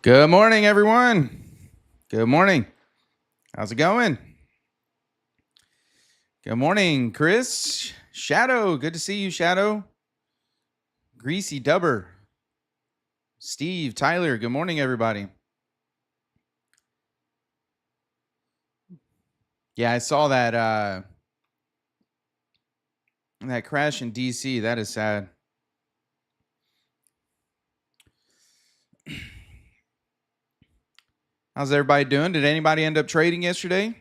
Good morning, everyone. Good morning. How's it going? Good morning, Chris. Shadow, good to see you, Shadow. Greasy Dubber. Steve, Tyler, good morning, everybody. Yeah, I saw that crash in DC. That is sad. How's everybody doing? Did anybody end up trading yesterday?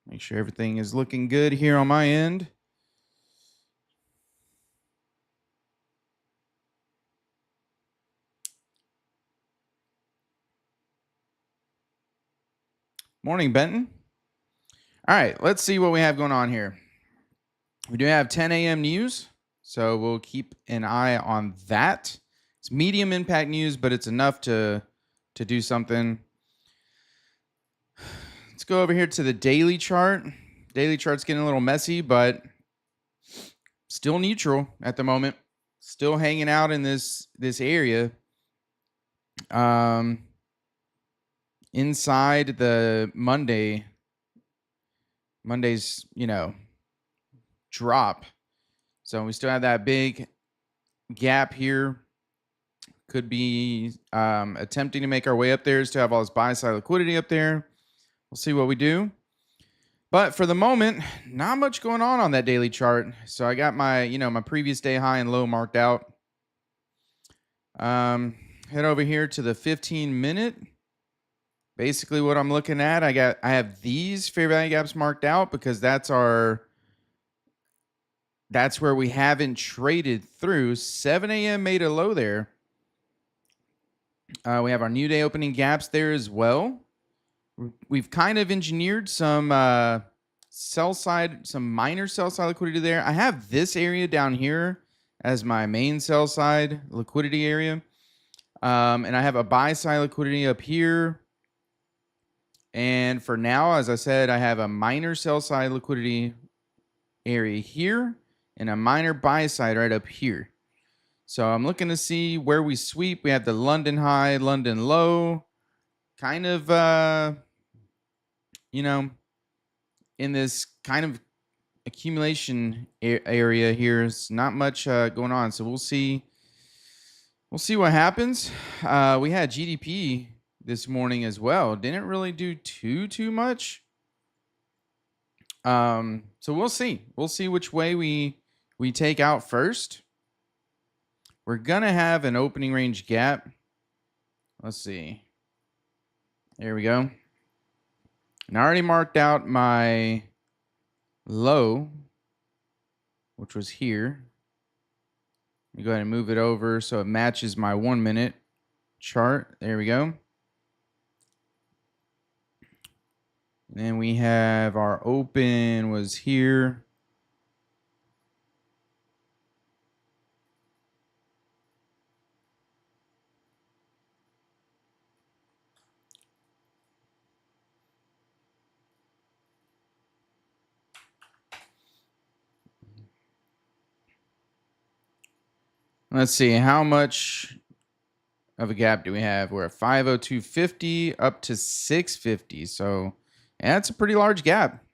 Make sure everything is looking good here on my end. Morning, Benton. All right, let's see what we have going on here. We do have 10 a.m. news, so we'll keep an eye on that. It's medium impact news, but it's enough to do something. Let's go over here to the daily chart. Daily chart's getting a little messy, but still neutral at the moment. Still hanging out in this area. Inside the Monday's, drop. So we still have that big gap here. Could be attempting to make our way up there. Still have all this buy side liquidity up there. We'll see what we do. But for the moment, not much going on that daily chart. So I got my, my previous day high and low marked out. Head over here to the 15-minute. Basically what I'm looking at, I have these fair value gaps marked out because that's where we haven't traded through. 7 a.m. made a low there. We have our new day opening gaps there as well. We've kind of engineered some minor sell side liquidity there. I have this area down here as my main sell side liquidity area. And I have a buy side liquidity up here. And for now, as I said, I have a minor sell side liquidity area here and a minor buy side right up here. So I'm looking to see where we sweep. We have the London high, London low, kind of, in this kind of accumulation area here. It's not much going on. So we'll see. We'll see what happens. We had GDP this morning as well. Didn't really do too much. So we'll see. We'll see which way we take out first. We're gonna have an opening range gap. Let's see. There we go. And I already marked out my low, which was here. Let me go ahead and move it over so it matches my 1 minute chart. There we go. And then we have our open was here. Let's see, how much of a gap do we have? We're at 502.50 up to 650. So that's a pretty large gap.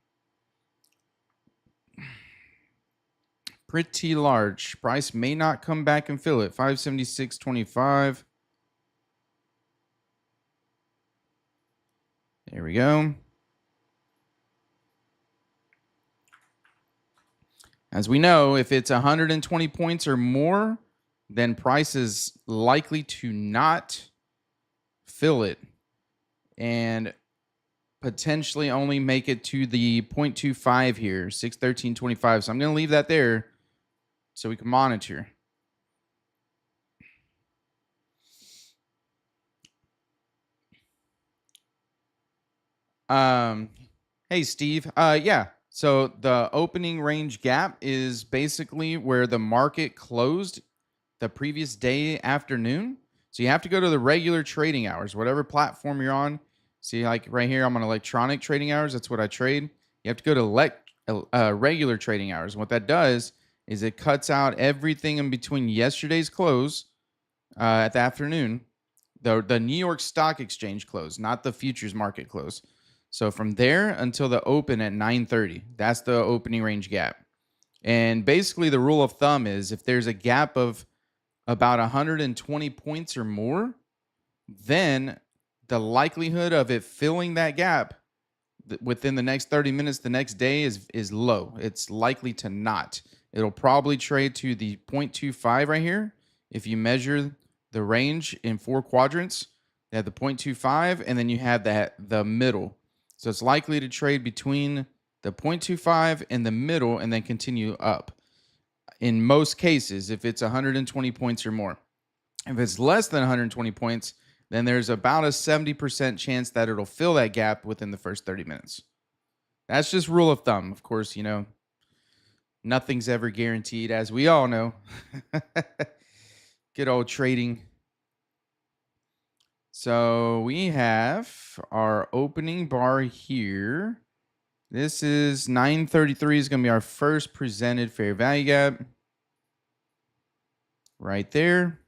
Pretty large. Price may not come back and fill it. 576.25. There we go. As we know, if it's 120 points or more, then price is likely to not fill it and potentially only make it to the 0.25 here, 613.25. So I'm going to leave that there so we can monitor. Hey, Steve. Yeah. So the opening range gap is basically where the market closed the previous day afternoon. So you have to go to the regular trading hours, whatever platform you're on. See, like right here, I'm on electronic trading hours. That's what I trade. You have to go to regular trading hours. And what that does is it cuts out everything in between yesterday's close at the afternoon, the New York Stock Exchange close, not the futures market close. So from there until the open at 9:30, that's the opening range gap. And basically the rule of thumb is if there's a gap of about 120 points or more, then the likelihood of it filling that gap within the next 30 minutes the next day is low. It's likely to not. It'll probably trade to the 0.25 right here. If you measure the range in 4 quadrants, you have the 0.25 and then you have the middle. So it's likely to trade between the 0.25 and the middle and then continue up. In most cases, if it's 120 points or more. If it's less than 120 points, then there's about a 70% chance that it'll fill that gap within the first 30 minutes. That's just rule of thumb. Of course, nothing's ever guaranteed, as we all know. Good old trading. So we have our opening bar here. This is 933 is going to be our first presented fair value gap. Right there.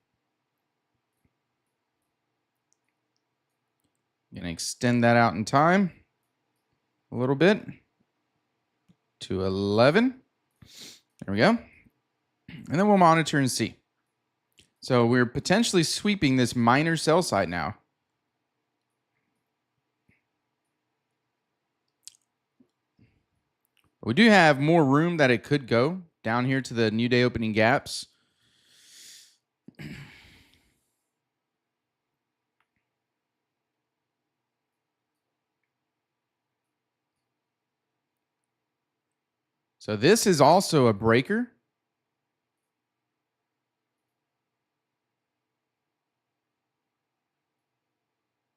Going to extend that out in time a little bit to 11. There we go. And then we'll monitor and see. So we're potentially sweeping this minor sell side now. We do have more room that it could go down here to the new day opening gaps. So this is also a breaker.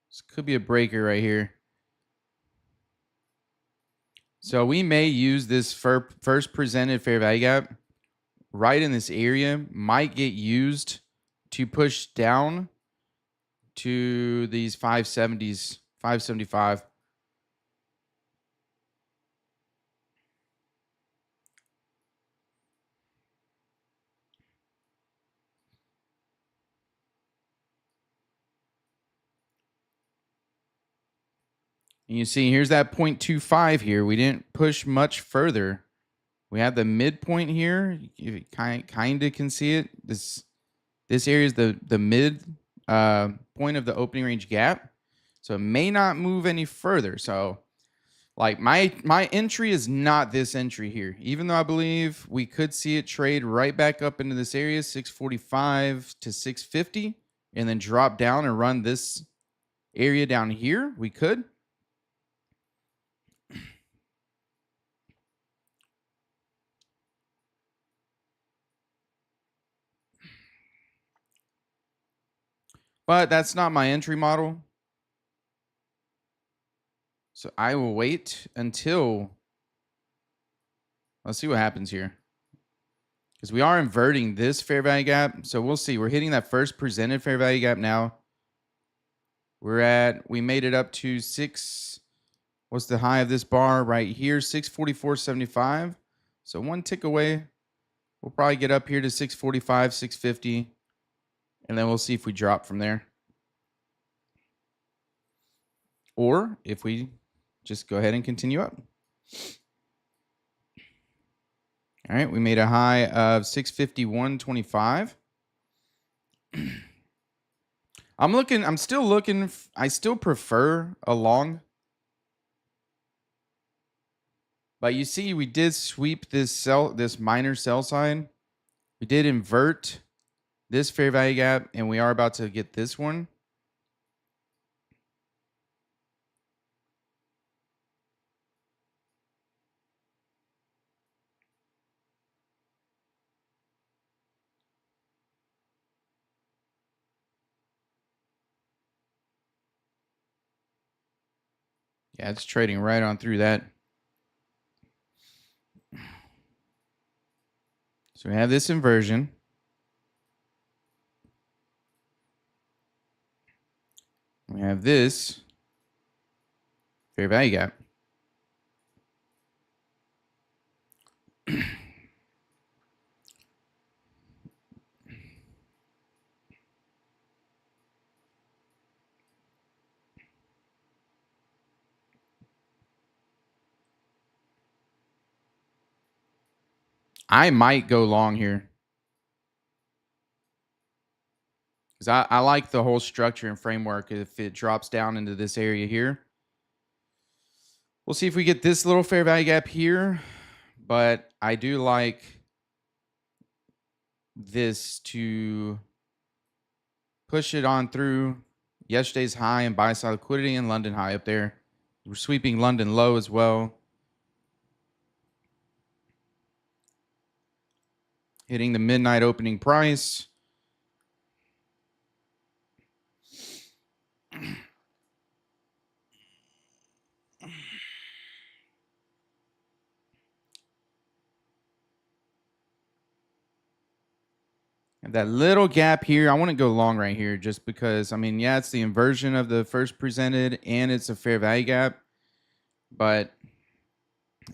This could be a breaker right here. So we may use this first presented fair value gap right in this area, might get used to push down to these 570s, 575. And you see, here's that 0.25 here. We didn't push much further. We have the midpoint here. You kind of can see it. This area is the mid point of the opening range gap. So it may not move any further. So like my entry is not this entry here. Even though I believe we could see it trade right back up into this area, 645 to 650, and then drop down and run this area down here. We could. But that's not my entry model. So I will wait until, let's see what happens here. Because we are inverting this fair value gap. So we'll see. We're hitting that first presented fair value gap now. We made it up to what's the high of this bar right here? 644.75. So one tick away. We'll probably get up here to 645, 650. And then we'll see if we drop from there. Or if we just go ahead and continue up. All right, we made a high of 651.25. I'm still looking. I still prefer a long. But you see, we did sweep this minor sell side. We did invert this fair value gap, and we are about to get this one. Yeah, it's trading right on through that. So we have this inversion. We have this fair value gap. I might go long here because I like the whole structure and framework. If it drops down into this area here, we'll see if we get this little fair value gap here. But I do like this to push it on through yesterday's high and buy side liquidity and London high up there. We're sweeping London low as well. Hitting the midnight opening price. And that little gap here, I want to go long right here just because, I mean, yeah, it's the inversion of the first presented and it's a fair value gap. But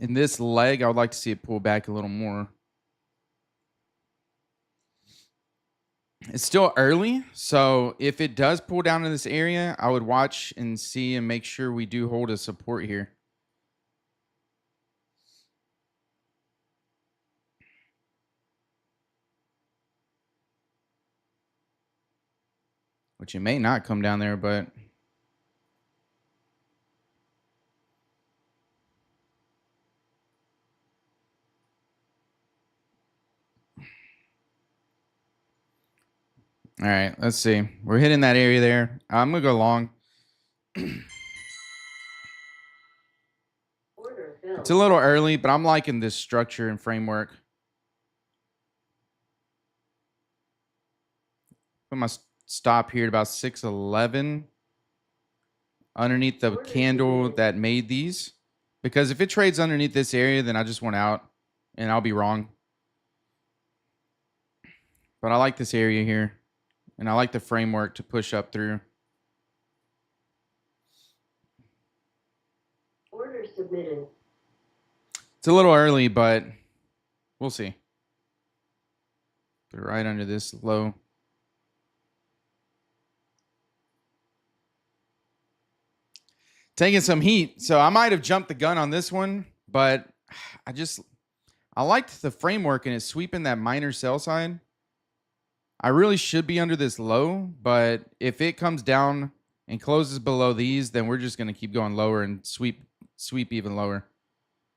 in this leg, I would like to see it pull back a little more. It's still early, so if it does pull down in this area, I would watch and see and make sure we do hold a support here. Which it may not come down there, but all right, let's see. We're hitting that area there. I'm going to go long. It's a little early, but I'm liking this structure and framework. Put my stop here at about 611 underneath the candle that made these. Because if it trades underneath this area, then I just want out and I'll be wrong. But I like this area here. And I like the framework to push up through. Order submitted. It's a little early, but we'll see. Put it right under this low. Taking some heat. So I might have jumped the gun on this one, but I liked the framework and it's sweeping that minor sell side. I really should be under this low, but if it comes down and closes below these, then we're just going to keep going lower and sweep even lower.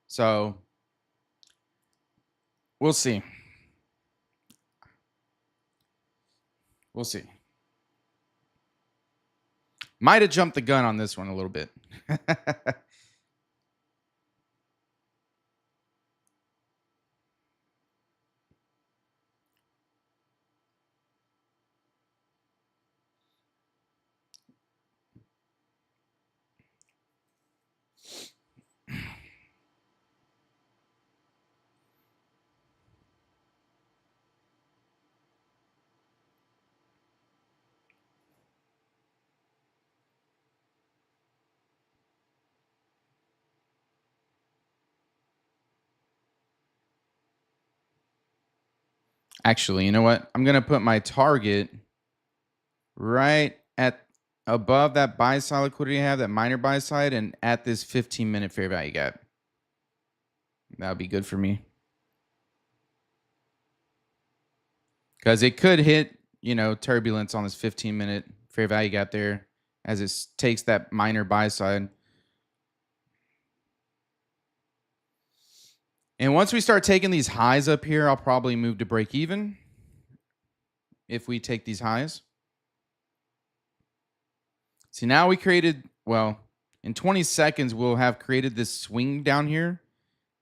So we'll see. We'll see. Might have jumped the gun on this one a little bit. Actually, you know what? I'm going to put my target right at above that buy side liquidity I have, that minor buy side, and at this 15-minute fair value gap. That would be good for me. Because it could hit, turbulence on this 15-minute fair value gap there as it takes that minor buy side. And once we start taking these highs up here, I'll probably move to break even if we take these highs. See, now we created, well, in 20 seconds, we'll have created this swing down here,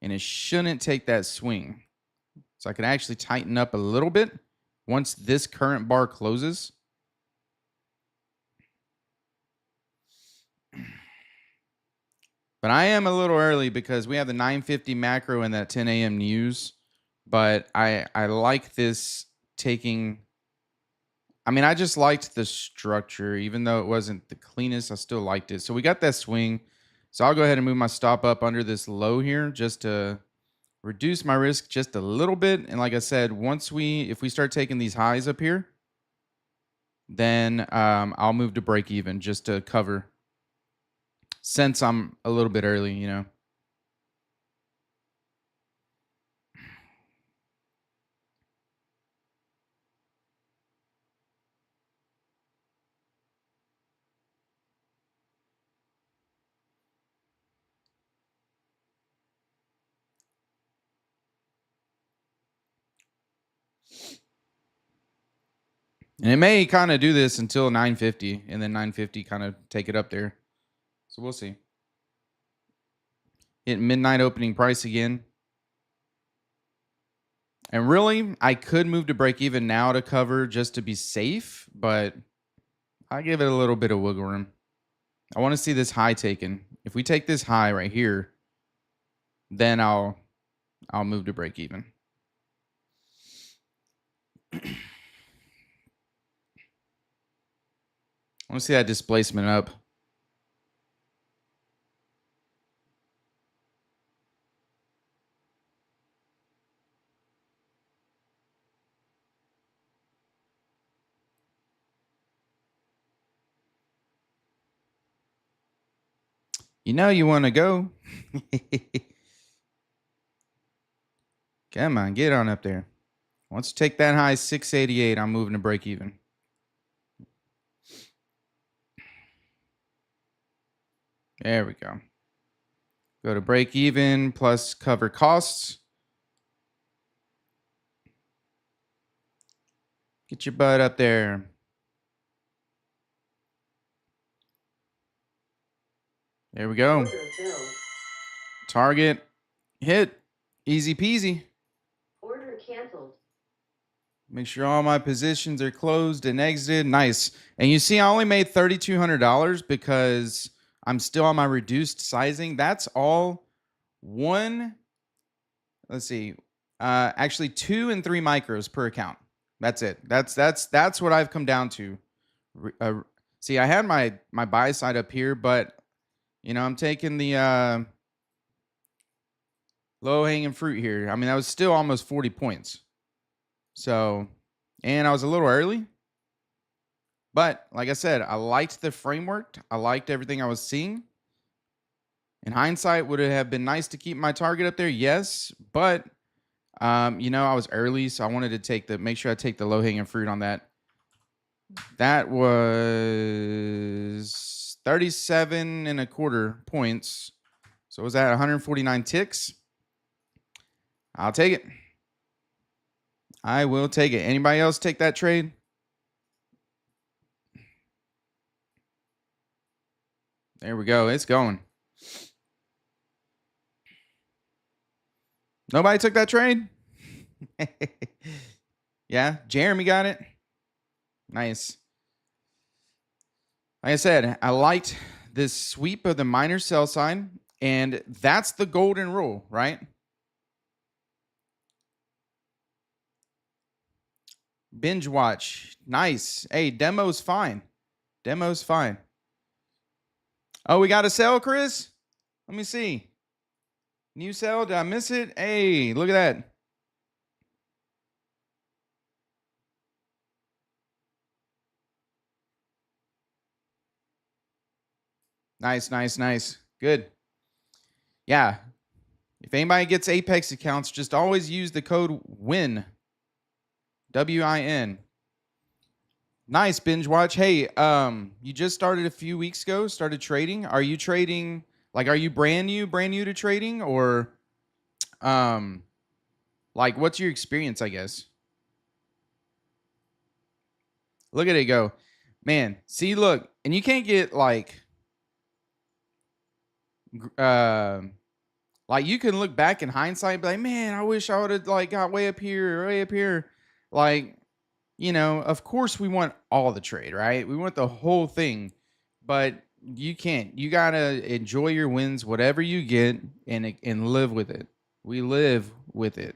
and it shouldn't take that swing. So I can actually tighten up a little bit once this current bar closes. But I am a little early because we have the 9:50 macro and that 10 a.m. news. But I like this taking. I mean, I just liked the structure. Even though it wasn't the cleanest, I still liked it. So we got that swing. So I'll go ahead and move my stop up under this low here just to reduce my risk just a little bit. And like I said, if we start taking these highs up here, then I'll move to break even just to cover. Since I'm a little bit early, And it may kind of do this until 950 and then 950 kind of take it up there. So we'll see. Hit midnight opening price again. And really, I could move to break even now to cover just to be safe, but I give it a little bit of wiggle room. I want to see this high taken. If we take this high right here, then I'll move to break even. I want to see that displacement up. You know you want to go. Come on, get on up there. Once you take that high 688, I'm moving to break even. There we go. Go to break even plus cover costs. Get your butt up there. There we go. Target hit. Easy peasy. Order canceled. Make sure all my positions are closed and exited. Nice. And you see, I only made $3,200 because I'm still on my reduced sizing. That's all one. Let's see. Actually, 2 and 3 micros per account. That's it. That's what I've come down to. See, I had my buy side up here, but I'm taking the low hanging fruit here. I mean, that was still almost 40 points. So, and I was a little early, but like I said, I liked the framework. I liked everything I was seeing. In hindsight, would it have been nice to keep my target up there? Yes, but I was early, so I wanted to make sure I take the low hanging fruit on that. That was 37 and a quarter points. So was that 149 ticks? I'll take it. I will take it. Anybody else take that trade? There we go. It's going. Nobody took that trade? Yeah, Jeremy got it. Nice. Like I said, I liked this sweep of the minor sell sign, and that's the golden rule, right? Binge watch. Nice. Hey, demo's fine. Demo's fine. Oh, we got a sell, Chris? Let me see. New sell. Did I miss it? Hey, look at that. Nice, nice, nice. Good. Yeah. If anybody gets Apex accounts, just always use the code WIN. WIN. Nice, binge watch. Hey, you just started a few weeks ago, started trading. Are you trading, are you brand new to trading, or what's your experience, I guess? Look at it go. Man, see, look, and you can't get you can look back in hindsight and be like, man, I wish I would have got way up here, way up here. Of course we want all the trade, right? We want the whole thing, but you can't. You gotta enjoy your wins, whatever you get, and live with it. We live with it.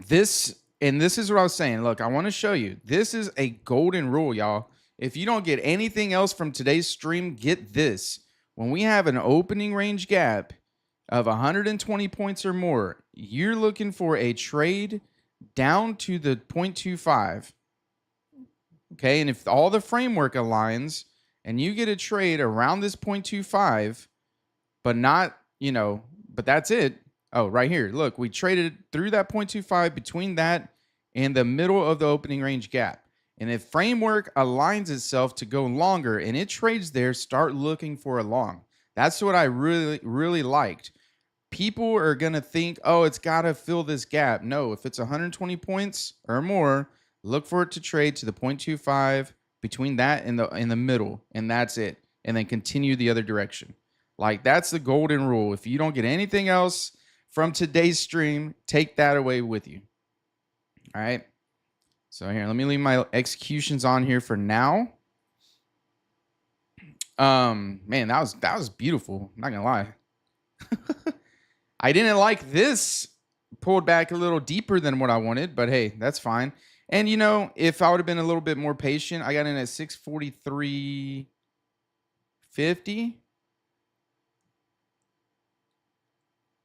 This is what I was saying. Look, I want to show you. This is a golden rule, y'all. If you don't get anything else from today's stream, get this. When we have an opening range gap of 120 points or more, you're looking for a trade down to the 0.25. Okay, and if all the framework aligns and you get a trade around this 0.25, but not, but that's it. Oh, right here. Look, we traded through that 0.25 between that and the middle of the opening range gap. And if framework aligns itself to go longer and it trades there, start looking for a long. That's what I really, really liked. People are going to think, oh, it's got to fill this gap. No, if it's 120 points or more, Look for it to trade to the 0.25 between that and the middle, and that's it. And then continue the other direction. Like that's the golden rule. If you don't get anything else from today's stream, take that away with you. All right. So here, let me leave my executions on here for now. Man, that was beautiful. I'm not gonna lie. I didn't like this pulled back a little deeper than what I wanted, but hey, that's fine. And you know, if I would have been a little bit more patient, I got in at 643.50.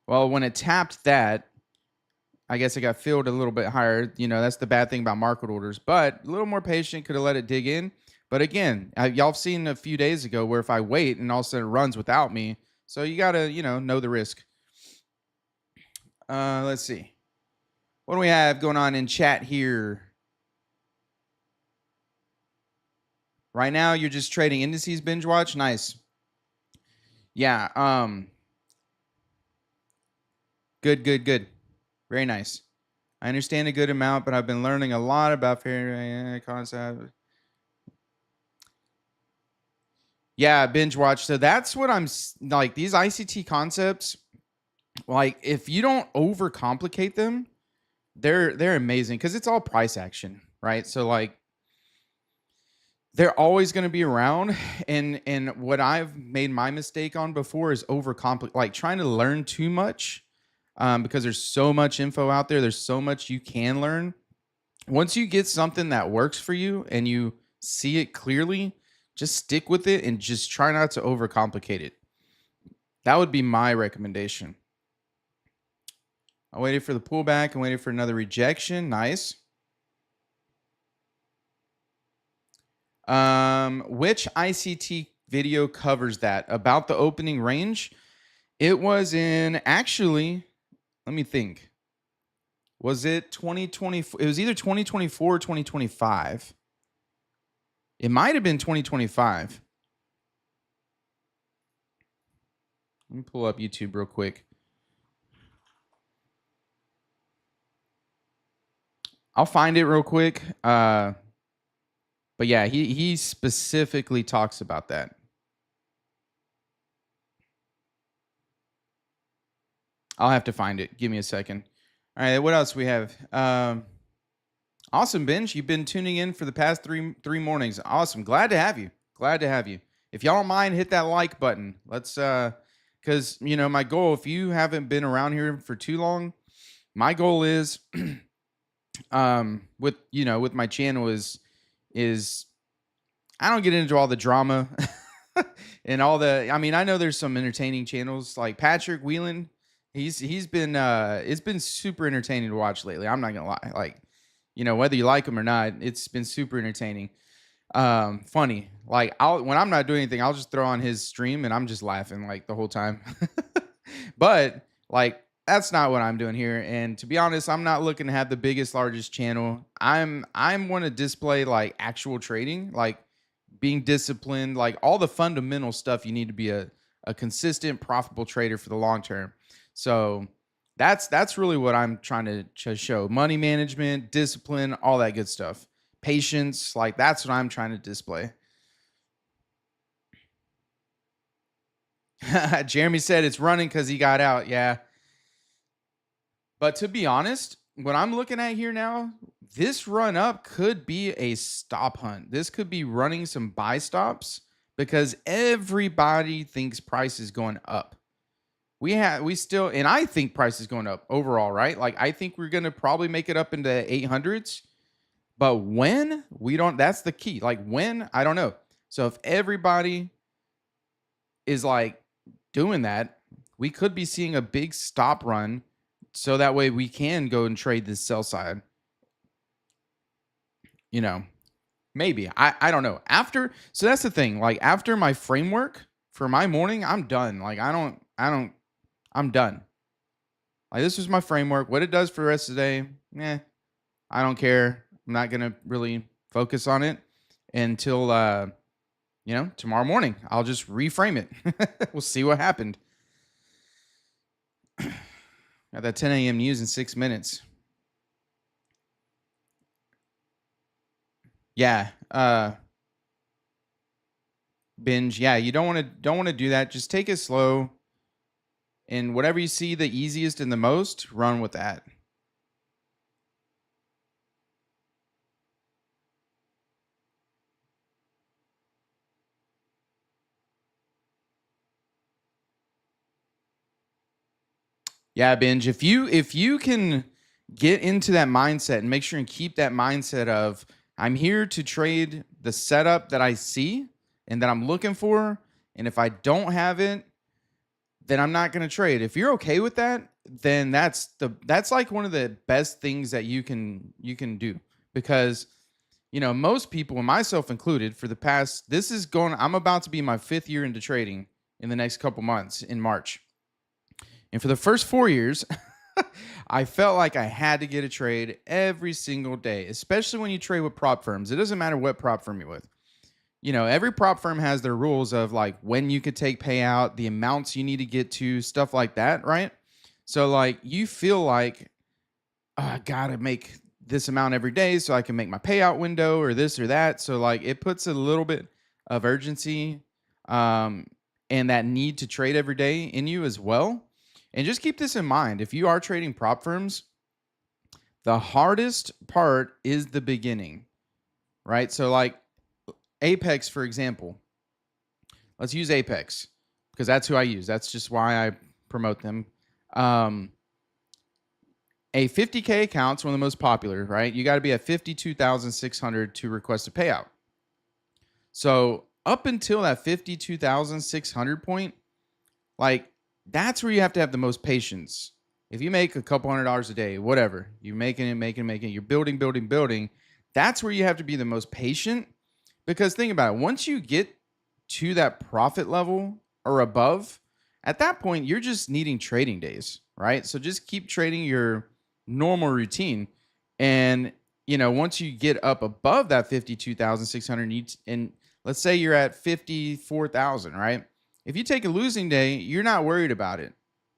Well, when it tapped that, I guess it got filled a little bit higher. You know, that's the bad thing about market orders, but a little more patient, could have let it dig in. But again, y'all have seen a few days ago where if I wait and all of a sudden it runs without me, so you got to, know the risk. Let's see. What do we have going on in chat here? Right now, you're just trading indices binge watch. Nice. Yeah. Good. Very nice. I understand a good amount, but I've been learning a lot about fair concept. Yeah, binge watch. So that's what I'm like. These ICT concepts, like if you don't overcomplicate them, they're amazing because it's all price action, right? So like they're always going to be around, and what I've made my mistake on before is overcomplicate, like trying to learn too much, because there's so much info out there. There's so much you can learn. Once you get something that works for you and you see it clearly, just stick with it and just try not to overcomplicate it. That would be my recommendation. I waited for the pullback and waited for another rejection. Nice. Which ICT video covers that about the opening range? It was in, actually, let me think. Was it 2024? It was either 2024 or 2025. It might have been 2025. Let me pull up YouTube real quick. I'll find it real quick. But yeah, he specifically talks about that. I'll have to find it. Give me a second. All right, what else we have? Awesome, Binge. You've been tuning in for the past three mornings. Awesome. Glad to have you. Glad to have you. If y'all don't mind, hit that like button. Let's because my goal, if you haven't been around here for too long, my goal is with my channel is I don't get into all the drama and all the, I mean, I know there's some entertaining channels like Patrick Whelan. He's been it's been super entertaining to watch lately. I'm not gonna lie. Like, whether you like him or not, it's been super entertaining. Funny. Like when I'm not doing anything, I'll just throw on his stream and I'm just laughing like the whole time. But like that's not what I'm doing here. And to be honest, I'm not looking to have the biggest, largest channel. I'm want to display like actual trading, like being disciplined, like all the fundamental stuff you need to be a consistent, profitable trader for the long term. So that's really what I'm trying to show. Money management, discipline, all that good stuff. Patience, like that's what I'm trying to display. Jeremy said it's running because he got out. Yeah. But to be honest, what I'm looking at here now, this run up could be a stop hunt. This could be running some buy stops because everybody thinks price is going up. We still, and I think price is going up overall, right? Like I think we're going to probably make it up into 800s, but when we don't, that's the key. Like when, I don't know. So if everybody is like doing that, we could be seeing a big stop run. So that way we can go and trade this sell side. Maybe. I don't know. So that's the thing. Like after my framework for my morning, I'm done. Like I'm done. Like this was my framework. What it does for the rest of the day, I don't care. I'm not gonna really focus on it until tomorrow morning. I'll just reframe it. We'll see what happened. Got that 10 a.m. news in 6 minutes. Yeah. Binge. Yeah, you don't want to do that. Just take it slow, and whatever you see the easiest and the most, run with that. Yeah, binge. If you can get into that mindset and make sure and keep that mindset of I'm here to trade the setup that I see and that I'm looking for, and if I don't have it, then I'm not going to trade. If you're okay with that, then that's like one of the best things that you can do, because most people, and myself included, for the past this is going I'm about to be my 5th year into trading in the next couple months in March. And for the first 4 years, I felt like I had to get a trade every single day, especially when you trade with prop firms. It doesn't matter what prop firm you're with. Every prop firm has their rules of like when you could take payout, the amounts you need to get to, stuff like that, right? So like you feel like, "Oh, I gotta make this amount every day so I can make my payout window or this or that." So like it puts a little bit of urgency um, and that need to trade every day in you as well. And just keep this in mind. If you are trading prop firms, the hardest part is the beginning, right? So like Apex, for example, let's use Apex because that's who I use. That's just why I promote them. Um, a 50K account's one of the most popular, right? You got to be at 52,600 to request a payout. So up until that 52,600 point, like that's where you have to have the most patience. If you make a couple $100 a day, whatever, you're making, you're building, that's where you have to be the most patient. Because think about it, once you get to that profit level or above, at that point, you're just needing trading days, right? So just keep trading your normal routine. And, once you get up above that 52,600, and let's say you're at 54,000, right? If you take a losing day, you're not worried about it.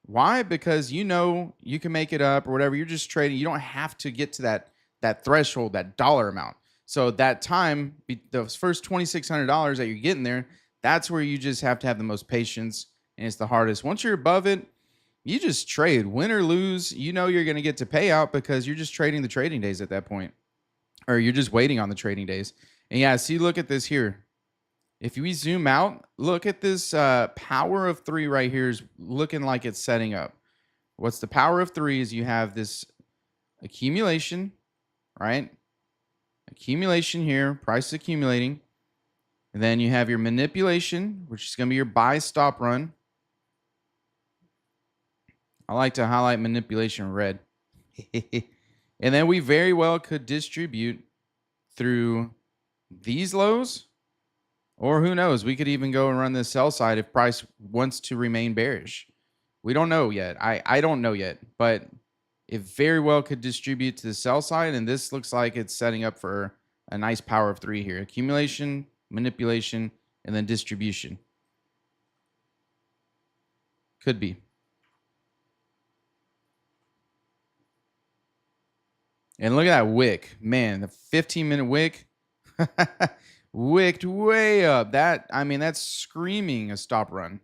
Why? Because you can make it up or whatever. You're just trading. You don't have to get to that threshold, that dollar amount. So that time, those first $2,600 that you're getting there, that's where you just have to have the most patience, and it's the hardest. Once you're above it, you just trade, win or lose. You're going to get to payout because you're just trading the trading days at that point, or you're just waiting on the trading days. And yeah, see, look at this here. If we zoom out, look at this power of 3 right here is looking like it's setting up. What's the power of 3 is you have this accumulation, right? Accumulation here, price accumulating. And then you have your manipulation, which is going to be your buy stop run. I like to highlight manipulation red. And then we very well could distribute through these lows, or who knows, we could even go and run this sell side if price wants to remain bearish. We don't know yet. I don't know yet, but it very well could distribute to the sell side, and this looks like it's setting up for a nice power of 3 here. Accumulation, manipulation, and then distribution. Could be. And look at that wick. Man, the 15-minute wick wicked way up. That's screaming a stop run.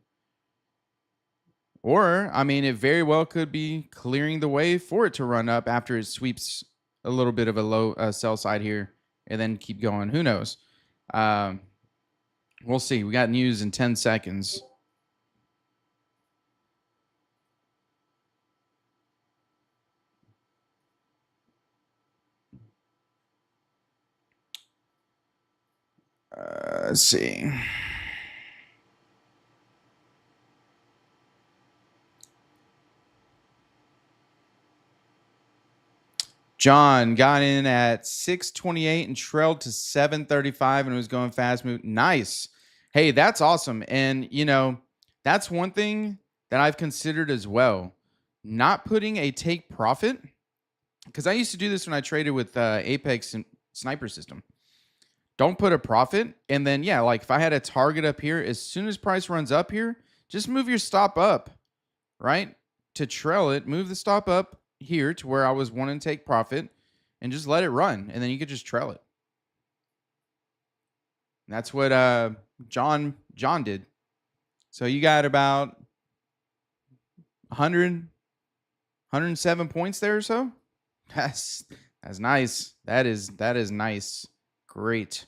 Or, it very well could be clearing the way for it to run up after it sweeps a little bit of a low sell side here and then keep going. Who knows? We'll see. We got news in 10 seconds. Let's see. John got in at 628 and trailed to 735 and was going fast move. Nice. Hey, that's awesome. And, that's one thing that I've considered as well. Not putting a take profit, because I used to do this when I traded with Apex and Sniper System. Don't put a profit. And then, yeah, like if I had a target up here, as soon as price runs up here, just move your stop up, right? To trail it, move the stop up here to where I was wanting to take profit and just let it run. And then you could just trail it. That's what John did. So you got about 100 points there or so. That's that's nice. That is nice. Great.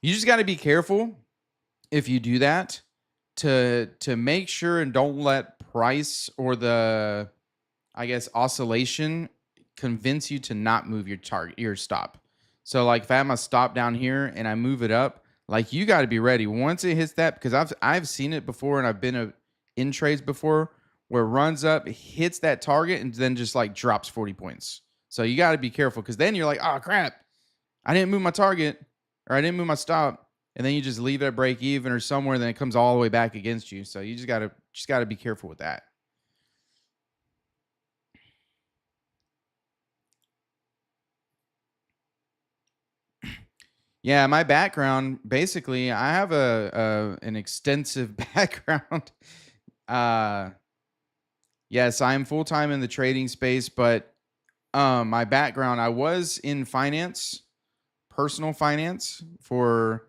You just got to be careful if you do that to make sure and don't let price or the, I guess, oscillation convince you to not move your target, your stop. So like if I have my stop down here and I move it up, like you got to be ready once it hits that, because I've seen it before and I've been in trades before where it runs up, hits that target and then just like drops 40 points. So you got to be careful, because then you're like, oh crap, I didn't move my target or I didn't move my stop. And then you just leave it at break even or somewhere, and then it comes all the way back against you. So you just gotta be careful with that. Yeah, my background, basically, I have an extensive background. Uh, yes, I am full time in the trading space, but my background, I was in finance, personal finance, for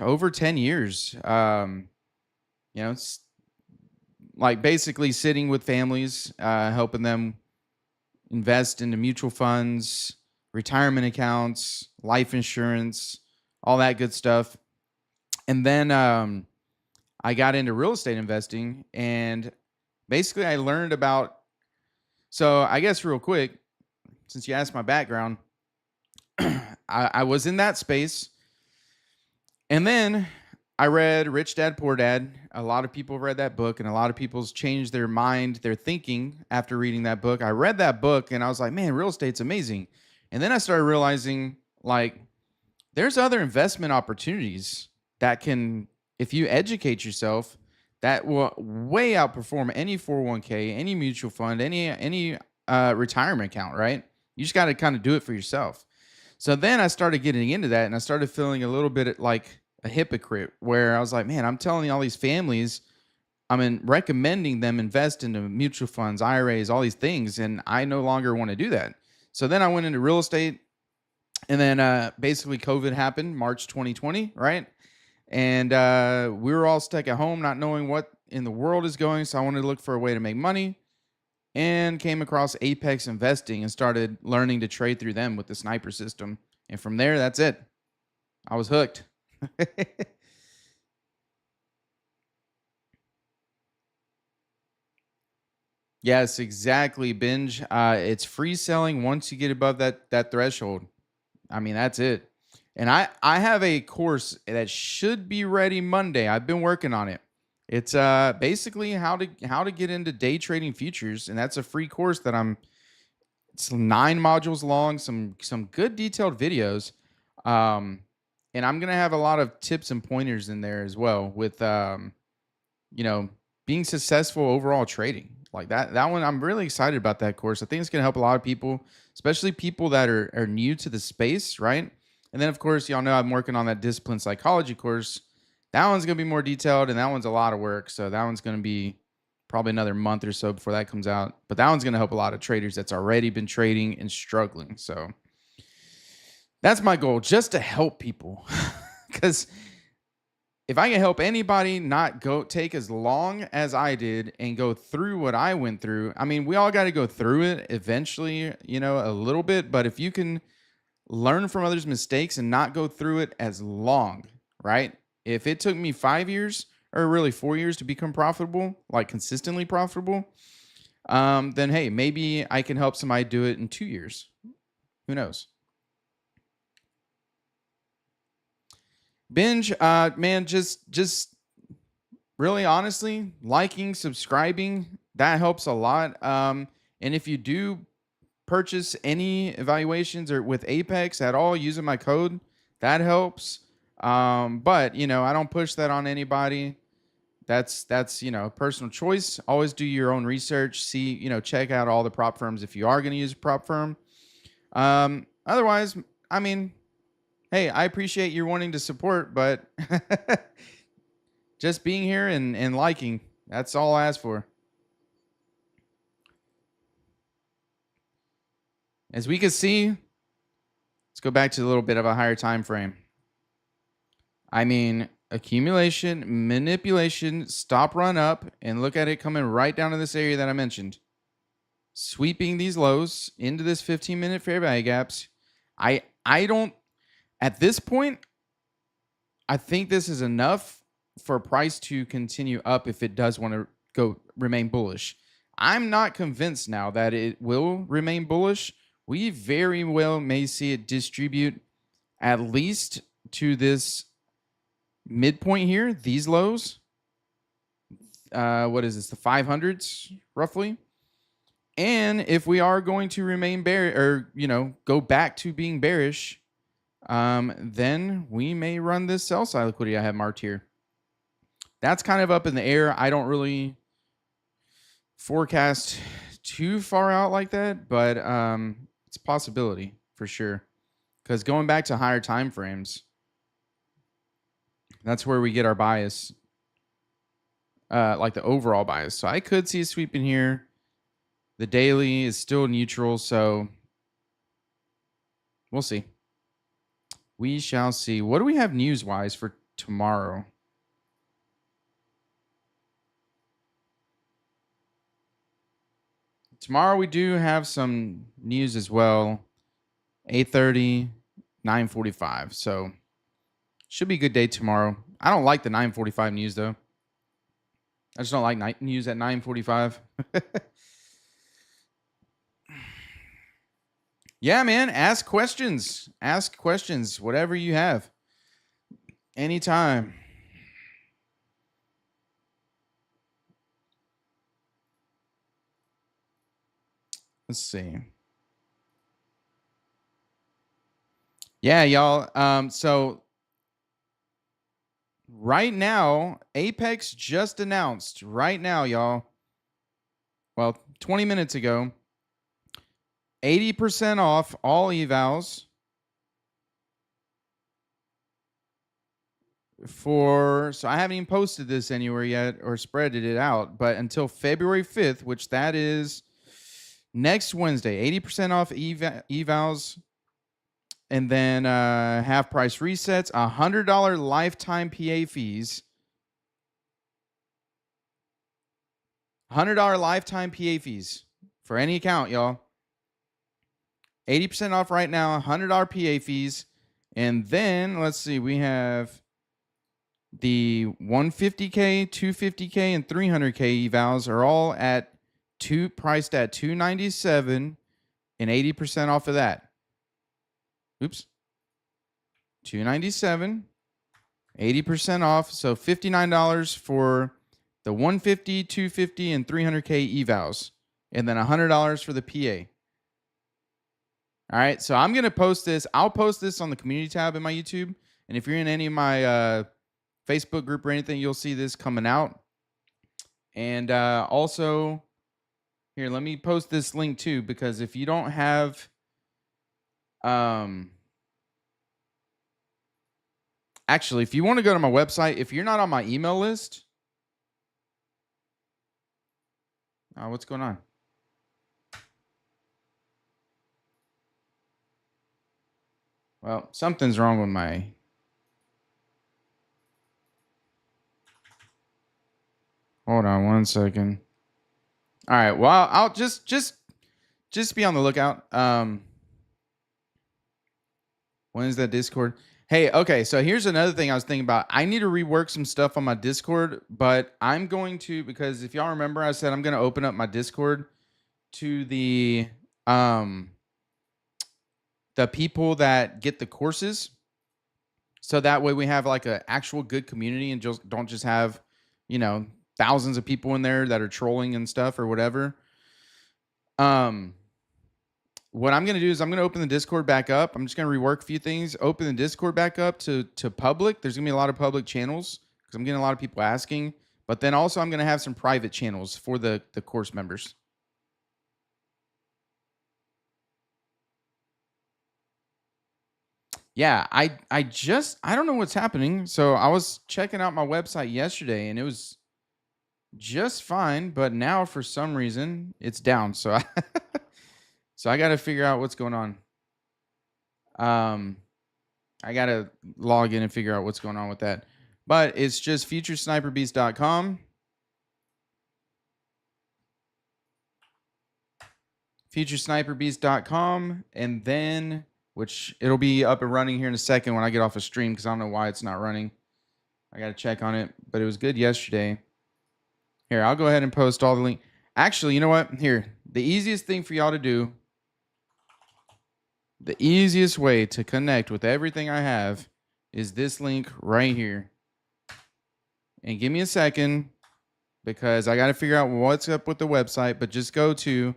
over 10 years. It's like basically sitting with families, helping them invest into mutual funds, retirement accounts, life insurance, all that good stuff. And then I got into real estate investing, and basically I learned about. So I guess real quick, since you asked my background, I was in that space, and then I read Rich Dad Poor Dad. A lot of people read that book, and a lot of people's changed their mind, their thinking after reading that book. I read that book and I was like, man, real estate's amazing. And then I started realizing, like, there's other investment opportunities that can, if you educate yourself, that will way outperform any 401k, any mutual fund, any retirement account, right? You just got to kind of do it for yourself. So then I started getting into that, and I started feeling a little bit like a hypocrite, where I was like, man, I'm telling all these families, recommending them invest into mutual funds, IRAs, all these things, and I no longer want to do that. So then I went into real estate, and then basically COVID happened, March 2020, right? And we were all stuck at home, not knowing what in the world is going. So I wanted to look for a way to make money, and came across Apex Investing and started learning to trade through them with the sniper system. And from there, that's it. I was hooked. Yes, exactly. Binge. It's free selling once you get above that threshold. I mean, that's it. And I have a course that should be ready Monday. I've been working on it. It's basically how to get into day trading futures, and that's a free course that it's 9 modules long, some good detailed videos. Um and I'm going to have a lot of tips and pointers in there as well with you know, being successful overall trading. Like that one, I'm really excited about that course. I think it's going to help a lot of people, especially people that are new to the space, right? And then, of course, y'all know I'm working on that discipline psychology course. That one's going to be more detailed, and that one's a lot of work. So that one's going to be probably another month or so before that comes out. But that one's going to help a lot of traders that's already been trading and struggling. So that's my goal, just to help people. Because if I can help anybody not take as long as I did and go through what I went through, I mean, we all got to go through it eventually, a little bit. But if you can learn from others' mistakes and not go through it as long, right? If it took me 5 years or really 4 years to become profitable, like consistently profitable, then hey, maybe I can help somebody do it in 2 years. Who knows? Binge, man, just really honestly, liking, subscribing, that helps a lot. And if you do purchase any evaluations or with Apex at all using my code, that helps. But I don't push that on anybody. That's personal choice. Always do your own research. See, check out all the prop firms if you are going to use a prop firm. Otherwise, I mean, hey, I appreciate you wanting to support, but just being here and liking, that's all I ask for. As we can see, it's go back to a little bit of a higher time frame. I mean, accumulation, manipulation, stop, run up, and look at it coming right down to this area that I mentioned. Sweeping these lows into this 15-minute fair value gaps. I don't, at this point, I think this is enough for price to continue up if it does want to remain bullish. I'm not convinced now that it will remain bullish. We very well may see it distribute at least to this midpoint here, these lows. What is this? The 500s roughly. And if we are going to remain bearish or, go back to being bearish, then we may run this sell side liquidity I have marked here. That's kind of up in the air. I don't really forecast too far out like that, but it's a possibility for sure. Because going back to higher time frames, that's where we get our bias, like the overall bias. So I could see a sweep in here. The daily is still neutral, so we'll see. We shall see. What do we have news-wise for tomorrow? Tomorrow we do have some news as well. 8:30, 9:45. So should be a good day tomorrow. I don't like the 9:45 news though. I just don't like night news at 9:45. Yeah, man. Ask questions. Ask questions. Whatever you have. Anytime. Let's see. Yeah, y'all. So right now, Apex just announced right now, y'all. Well, 20 minutes ago, 80% off all evals so I haven't even posted this anywhere yet or spreaded it out, but until February 5th, which that is next Wednesday, 80% off evals, and then half price resets, $100 lifetime PA fees. $100 lifetime PA fees for any account, y'all. 80% off right now, $100 PA fees. And then, let's see, we have the 150K, 250K, and 300K evals are all priced at $297 and 80% off of that. Oops. $297, 80% off. So $59 for the 150, 250, and 300K evals. And then $100 for the PA. All right. So I'm going to post this. I'll post this on the community tab in my YouTube. And if you're in any of my Facebook group or anything, you'll see this coming out. And also, here, let me post this link too, because if you don't have, actually, if you want to go to my website, if you're not on my email list, what's going on? Well, something's wrong with my. Hold on one second. All right. Well, I'll just be on the lookout. When is that Discord? Hey, okay. So here's another thing I was thinking about. I need to rework some stuff on my Discord, but I'm going to, because if y'all remember, I said I'm going to open up my Discord to the people that get the courses. So that way we have like an actual good community and just don't just have, thousands of people in there that are trolling and stuff or whatever. What I'm going to do is I'm going to open the Discord back up. I'm just going to rework a few things, open the Discord back up to public. There's going to be a lot of public channels because I'm getting a lot of people asking. But then also I'm going to have some private channels for the course members. Yeah, I don't know what's happening. So I was checking out my website yesterday and it was just fine, but now for some reason it's down. So I got to figure out what's going on. I gotta log in and figure out what's going on with that. But it's just futuresniperbeast.com. Futuresniperbeast.com, and then, which it'll be up and running here in a second when I get off a stream, because I don't know why it's not running. I got to check on it, but it was good yesterday. Here, I'll go ahead and post all the link. Actually, you know what? Here, the easiest thing for y'all to do, the easiest way to connect with everything I have is this link right here. And give me a second, because I got to figure out what's up with the website, but just go to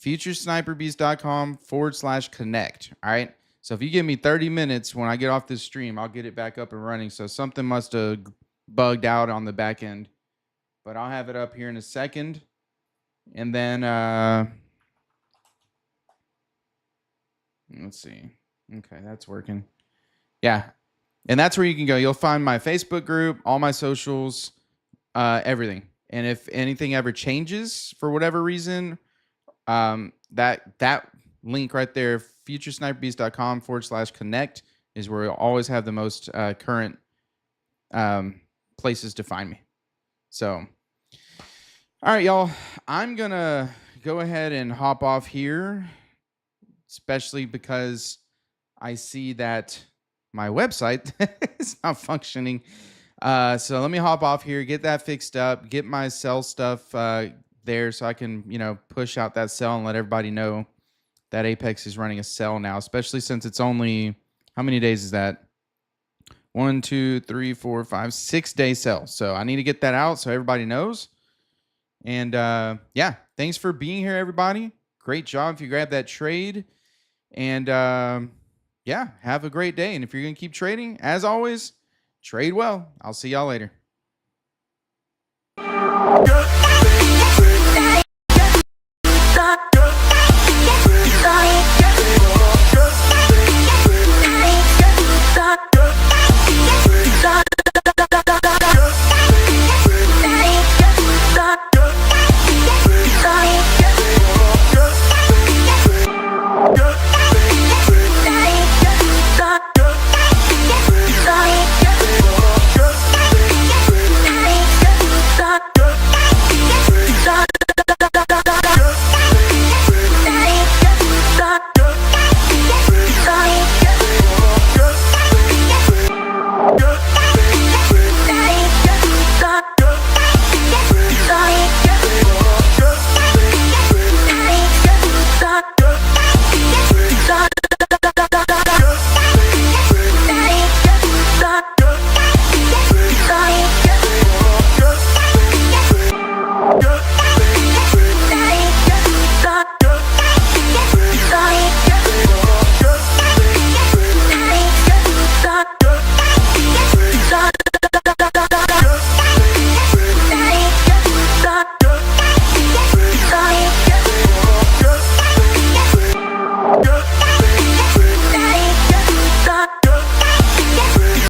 futuresniperbeast.com/connect. All right. So if you give me 30 minutes when I get off this stream, I'll get it back up and running. So something must have bugged out on the back end, but I'll have it up here in a second. And then, let's see. Okay, that's working. Yeah. And that's where you can go. You'll find my Facebook group, all my socials, everything. And if anything ever changes for whatever reason, that link right there, futuresniperbeast.com/connect, is where you'll always have the most current places to find me. So, all right, y'all, I'm gonna go ahead and hop off here, especially because I see that my website is not functioning. So let me hop off here, get that fixed up, get my cell stuff there, so I can, push out that cell and let everybody know that Apex is running a cell now, especially since it's only, how many days is that? 1, 2, 3, 4, 5, 6 day cell. So I need to get that out so everybody knows. And yeah, thanks for being here, everybody. Great job if you grabbed that trade. And yeah, have a great day. And if you're going to keep trading, as always, trade well. I'll see y'all later.